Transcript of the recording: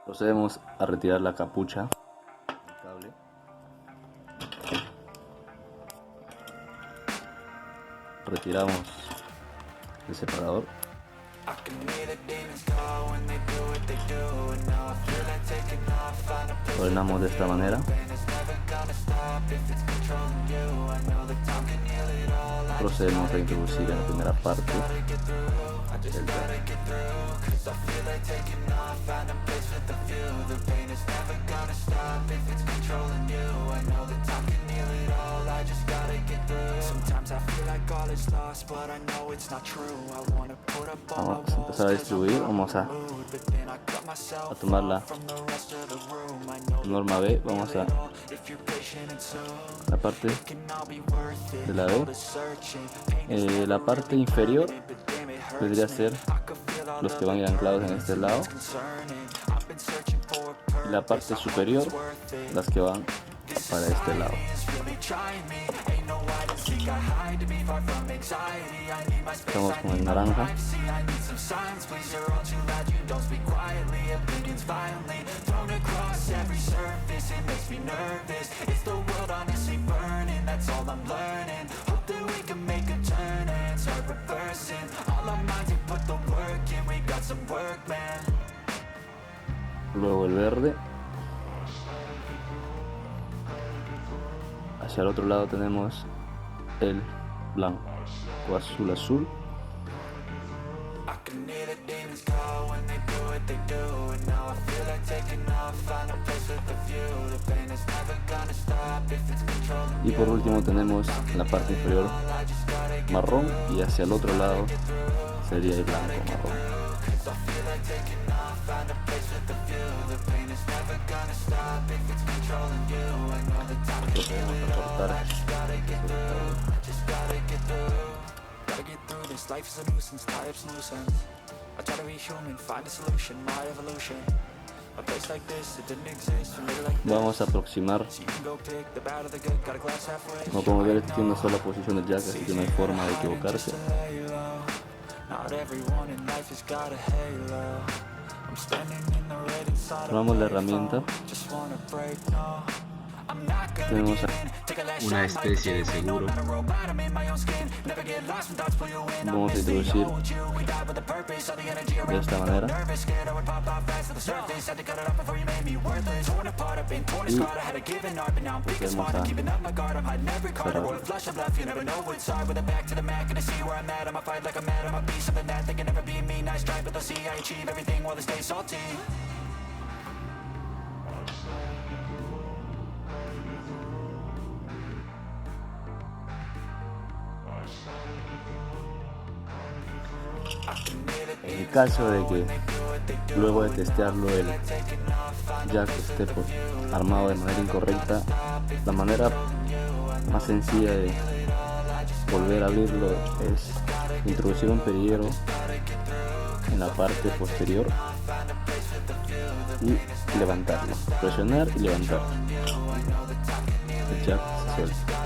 Procedemos a retirar la capucha del cable. Retiramos el separador. Ordenamos de esta manera. Procedemos a introducir en la primera parte el jack. Vamos a empezar a distribuir. Vamos a tomar la norma B. Vamos a la parte de la B. La parte inferior vendría a ser los que van a ir anclados en este lado, y la parte superior las que van para este lado. Estamos con el naranja. Luego el verde. Hacia el otro lado tenemos el blanco, o azul. Y por último tenemos la parte inferior marrón, y hacia el otro lado sería el blanco marrón. Procedemos a cortar. Vamos a aproximar. Como podemos ver, este tiene una sola posición del jack, así que no hay forma de equivocarse. Tomamos la herramienta. Tenemos una especie de seguro. Vamos a introducir de esta manera y vamos a cerrar. En el caso de que luego de testearlo el jack esté armado de manera incorrecta, la manera más sencilla de volver a abrirlo es introducir un perillero en la parte posterior y levantarlo, presionar y levantar. El jack se suelta.